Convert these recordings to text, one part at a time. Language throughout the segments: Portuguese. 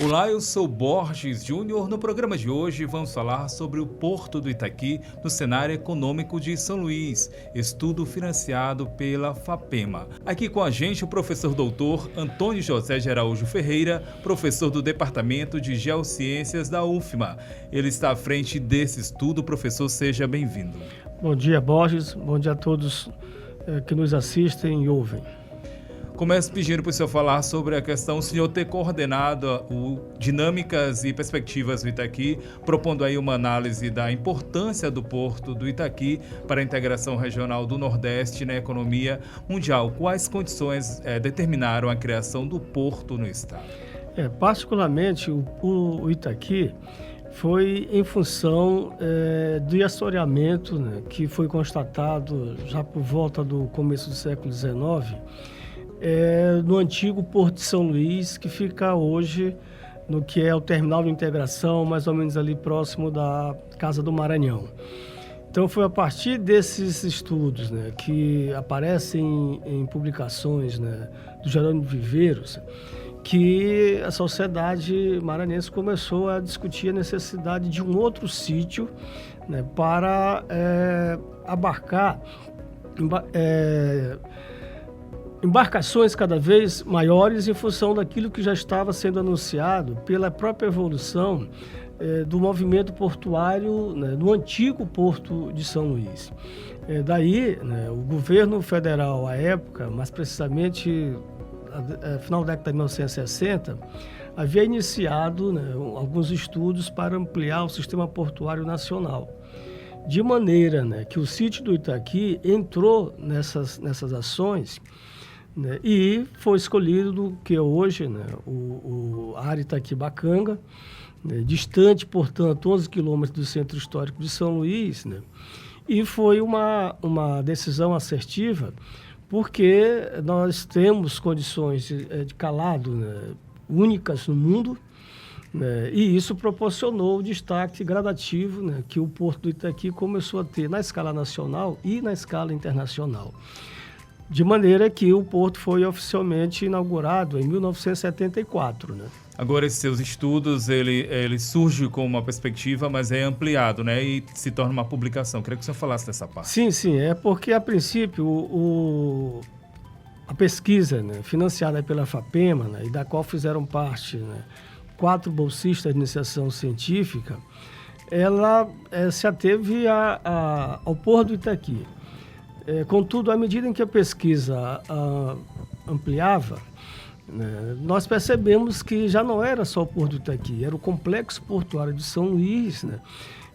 Olá, eu sou Borges Júnior. No programa de hoje vamos falar sobre o Porto do Itaqui no cenário econômico de São Luís, estudo financiado pela FAPEMA. Aqui com a gente o professor doutor Antônio José de Araújo Ferreira, professor do Departamento de Geociências da UFMA. Ele está à frente desse estudo. Professor, seja bem-vindo. Bom dia, Borges. Bom dia a todos que nos assistem e ouvem. Começo pedindo para o senhor falar sobre a questão, o senhor ter coordenado dinâmicas e perspectivas do Itaqui, propondo aí uma análise da importância do Porto do Itaqui para a integração regional do Nordeste na economia mundial. Quais condições determinaram a criação do Porto no estado? Particularmente, o Itaqui foi em função do assoreamento, né, que foi constatado já por volta do começo do século XIX, no antigo Porto de São Luís, que fica hoje no que é o terminal de integração, mais ou menos ali próximo da Casa do Maranhão. Então foi a partir desses estudos, né, que aparecem em publicações, né, do Jerônimo Viveiros, que a sociedade maranhense começou a discutir a necessidade de um outro sítio, né, para abarcar embarcações cada vez maiores em função daquilo que já estava sendo anunciado pela própria evolução do movimento portuário, né, no antigo Porto de São Luís. Daí, né, o governo federal à época, mais precisamente final da década de 1960, havia iniciado, né, alguns estudos para ampliar o sistema portuário nacional. De maneira, né, que o sítio do Itaqui entrou nessas ações, né, e foi escolhido do que hoje, né, a área Itaquibacanga, né, distante, portanto, 11 quilômetros do centro histórico de São Luís, né, e foi uma decisão assertiva, porque nós temos condições de calado, né, únicas no mundo, né, e isso proporcionou o destaque gradativo, né, que o Porto do Itaqui começou a ter na escala nacional e na escala internacional. De maneira que o porto foi oficialmente inaugurado em 1974, né? Agora, esses seus estudos, ele surge com uma perspectiva, mas é ampliado, né? E se torna uma publicação. Queria que o senhor falasse dessa parte. Sim. É porque, a princípio, a pesquisa, né, financiada pela FAPEMA, né, e da qual fizeram parte, né, 4 bolsistas de iniciação científica, ela se ateve ao Porto do Itaqui. Contudo, à medida em que a pesquisa ampliava, né, nós percebemos que já não era só o Porto do Itaqui, era o Complexo Portuário de São Luís, né,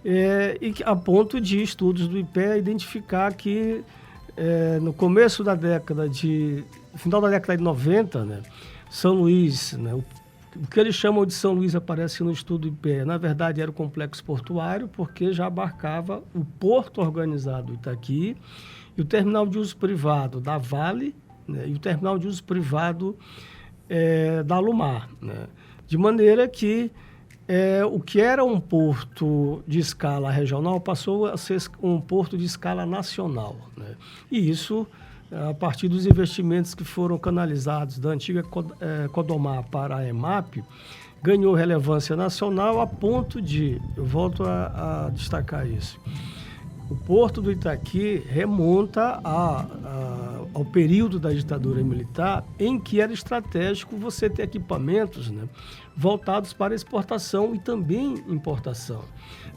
e a ponto de estudos do IPEA identificar que no começo da final da década de 90, né, São Luís, né, o que eles chamam de São Luís aparece no estudo do IPEA, na verdade era o Complexo Portuário, porque já abarcava o Porto Organizado do Itaqui, e o terminal de uso privado da Vale, né, e o terminal de uso privado da Alumar, né, de maneira que o que era um porto de escala regional passou a ser um porto de escala nacional, né, e isso, a partir dos investimentos que foram canalizados da antiga Codomar para a EMAP, ganhou relevância nacional a ponto de, eu volto a destacar isso, o Porto do Itaqui remonta ao período da ditadura militar, em que era estratégico você ter equipamentos, né, voltados para exportação e também importação,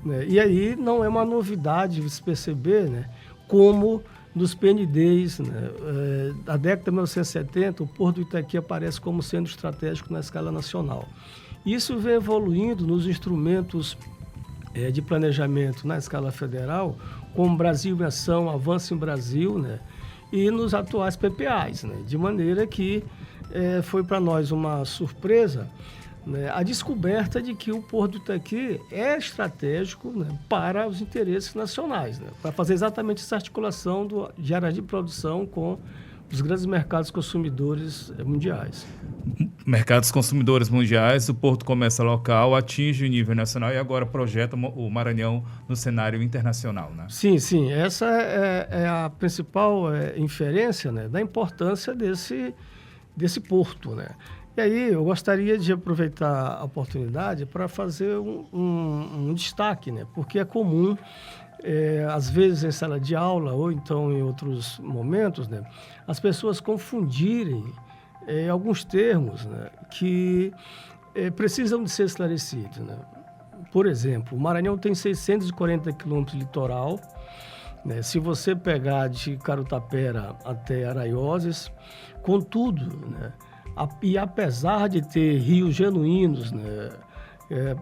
né? E aí não é uma novidade se perceber, né, como nos PNDs, né, da década de 1970, o Porto do Itaqui aparece como sendo estratégico na escala nacional. Isso vem evoluindo nos instrumentos de planejamento na escala federal, como Brasil em Ação, Avanço em Brasil, né, e nos atuais PPAs, né, de maneira que foi para nós uma surpresa, né, a descoberta de que o Porto do Itaqui é estratégico, né, para os interesses nacionais, né, para fazer exatamente essa articulação de áreas de produção com os grandes mercados consumidores mundiais. Mercados consumidores mundiais, o Porto Começa local, atinge o nível nacional e agora projeta o Maranhão no cenário internacional, né? Sim. Essa é a principal inferência, né, da importância desse porto, né? E aí eu gostaria de aproveitar a oportunidade para fazer um destaque, né? Porque é comum, às vezes em sala de aula ou então em outros momentos, né, as pessoas confundirem alguns termos, né, que precisam de ser esclarecidos, né? Por exemplo, o Maranhão tem 640 quilômetros de litoral, né? Se você pegar de Carutapera até Araioses, contudo, né, e apesar de ter rios genuínos, né,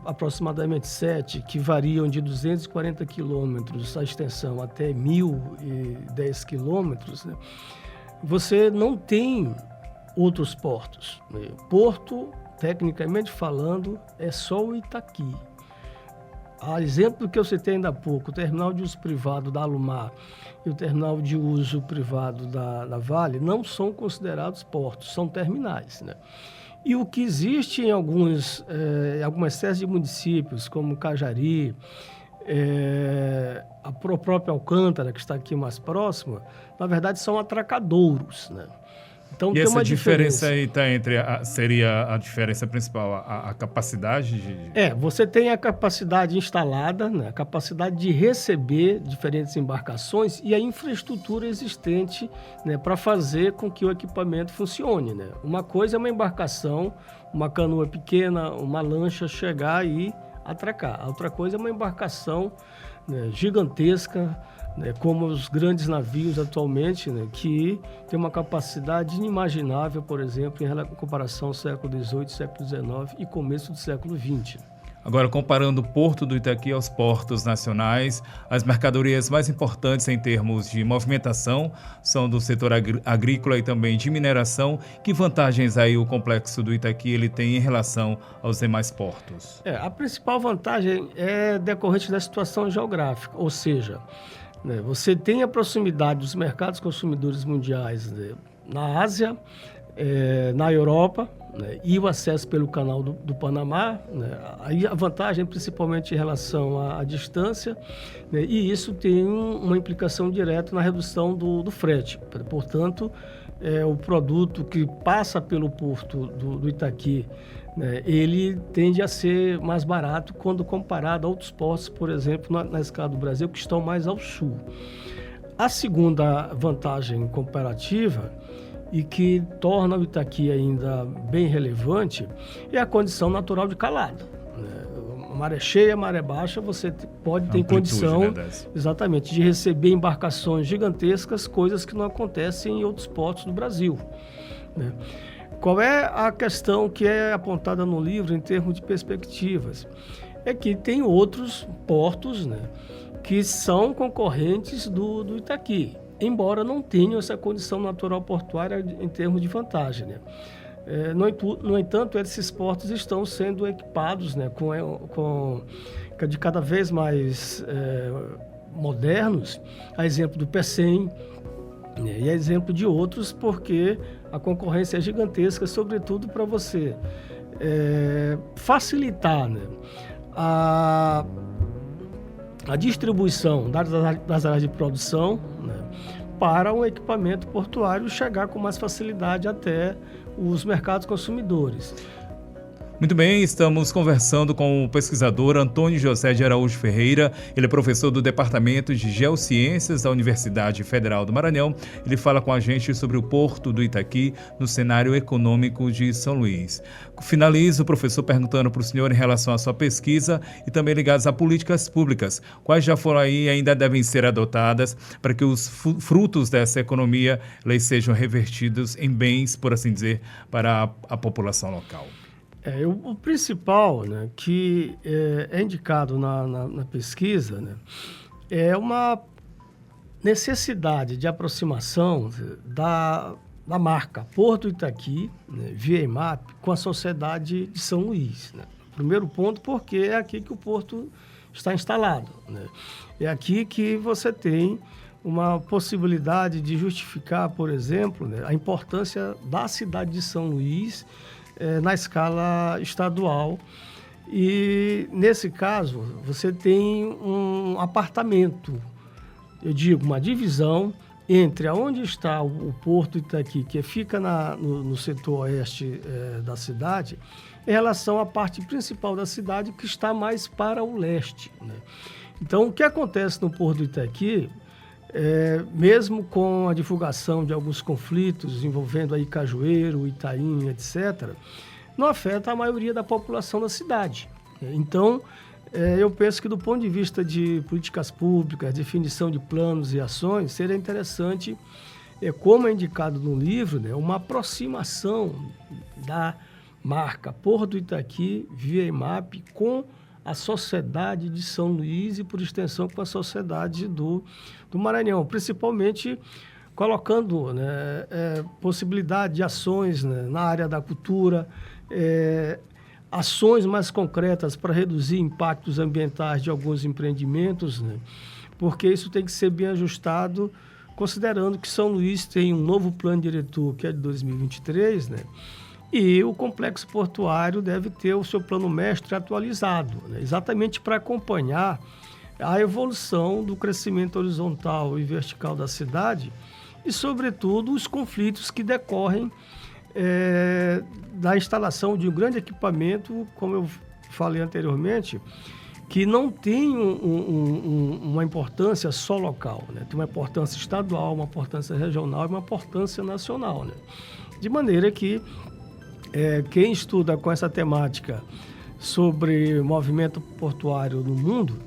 aproximadamente 7, que variam de 240 quilômetros a extensão até 1.010 quilômetros, né, você não tem outros portos, né? Porto, tecnicamente falando, é só o Itaqui. A exemplo que eu citei ainda há pouco, o terminal de uso privado da Alumar e o terminal de uso privado da Vale não são considerados portos, são terminais, né? E o que existe em algumas séries de municípios, como Cajari, a própria Alcântara, que está aqui mais próxima, na verdade são atracadouros, né? Então, e tem essa uma diferença aí está seria a diferença principal, a capacidade de... Você tem a capacidade instalada, né, a capacidade de receber diferentes embarcações e a infraestrutura existente, né, para fazer com que o equipamento funcione, né? Uma coisa é uma embarcação, uma canoa pequena, uma lancha chegar e atracar. A outra coisa é uma embarcação, né, gigantesca, né, como os grandes navios atualmente, né, que tem uma capacidade inimaginável, por exemplo, em comparação ao século XVIII, século XIX e começo do século XX. Agora, comparando o Porto do Itaqui aos portos nacionais, as mercadorias mais importantes em termos de movimentação são do setor agrícola e também de mineração. Que vantagens aí o complexo do Itaqui ele tem em relação aos demais portos? A principal vantagem é decorrente da situação geográfica, ou seja, né, você tem a proximidade dos mercados consumidores mundiais, né, na Ásia, na Europa, né, e o acesso pelo canal do Panamá, né, aí a vantagem principalmente em relação à distância, né, e isso tem uma implicação direta na redução do frete. Portanto, o produto que passa pelo porto do Itaqui, né, ele tende a ser mais barato quando comparado a outros portos, por exemplo, na escala do Brasil, que estão mais ao sul. A segunda vantagem comparativa, e que torna o Itaqui ainda bem relevante, é a condição natural de calado, né? Maré cheia, maré baixa, você pode ter condição, né, exatamente, de receber embarcações gigantescas, coisas que não acontecem em outros portos do Brasil, né? Qual é a questão que é apontada no livro em termos de perspectivas? É que tem outros portos, né, que são concorrentes do Itaqui, embora não tenham essa condição natural portuária em termos de vantagem, né? No entanto, esses portos estão sendo equipados, né, de cada vez mais modernos, a exemplo do Pecém, né, e a exemplo de outros, porque a concorrência é gigantesca, sobretudo para você facilitar, né, a distribuição das áreas de produção, né, para um equipamento portuário chegar com mais facilidade até os mercados consumidores. Muito bem, estamos conversando com o pesquisador Antônio José de Araújo Ferreira. Ele é professor do Departamento de Geociências da Universidade Federal do Maranhão. Ele fala com a gente sobre o Porto do Itaqui no cenário econômico de São Luís. Finalizo, professor, perguntando para o senhor em relação à sua pesquisa e também ligados a políticas públicas. Quais já foram aí e ainda devem ser adotadas para que os frutos dessa economia sejam revertidos em bens, por assim dizer, para a população local? O principal, né, que é indicado na pesquisa, né, é uma necessidade de aproximação da marca Porto Itaqui, né, via EMAP, com a sociedade de São Luís, né? Primeiro ponto, porque é aqui que o porto está instalado, né? É aqui que você tem uma possibilidade de justificar, por exemplo, né, a importância da cidade de São Luís na escala estadual. E, nesse caso, você tem um apartamento, eu digo, uma divisão entre aonde está o Porto Itaqui, que fica no setor oeste da cidade, em relação à parte principal da cidade, que está mais para o leste, né? Então, o que acontece no Porto do Itaqui, mesmo com a divulgação de alguns conflitos envolvendo aí Cajueiro, Itaim, etc., não afeta a maioria da população da cidade. Então, eu penso que do ponto de vista de políticas públicas, definição de planos e ações, seria interessante, como é indicado no livro, né, uma aproximação da marca Porto do Itaqui via IMAP com a sociedade de São Luís e, por extensão, com a sociedade do Maranhão, principalmente colocando, né, possibilidade de ações, né, na área da cultura, ações mais concretas para reduzir impactos ambientais de alguns empreendimentos, né, porque isso tem que ser bem ajustado, considerando que São Luís tem um novo plano diretor, que é de 2023, né, e o complexo portuário deve ter o seu plano mestre atualizado, né, exatamente para acompanhar a evolução do crescimento horizontal e vertical da cidade e, sobretudo, os conflitos que decorrem da instalação de um grande equipamento, como eu falei anteriormente, que não tem uma importância só local, né? Tem uma importância estadual, uma importância regional e uma importância nacional, né? De maneira que quem estuda com essa temática sobre movimento portuário no mundo,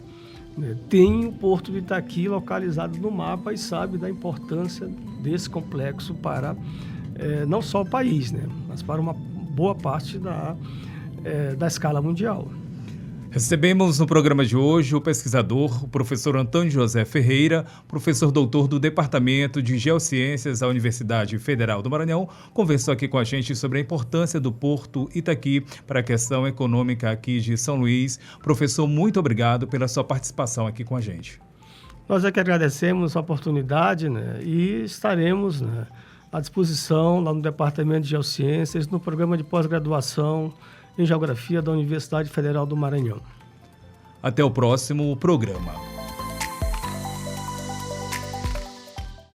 né, tem o Porto do Itaqui localizado no mapa e sabe da importância desse complexo para não só o país, né, mas para uma boa parte da escala mundial. Recebemos no programa de hoje o pesquisador, o professor Antônio José Ferreira, professor doutor do Departamento de Geociências da Universidade Federal do Maranhão, conversou aqui com a gente sobre a importância do Porto Itaqui para a questão econômica aqui de São Luís. Professor, muito obrigado pela sua participação aqui com a gente. Nós é que agradecemos a oportunidade, né, e estaremos, né, à disposição lá no Departamento de Geociências, no programa de pós-graduação em Geografia da Universidade Federal do Maranhão. Até o próximo programa.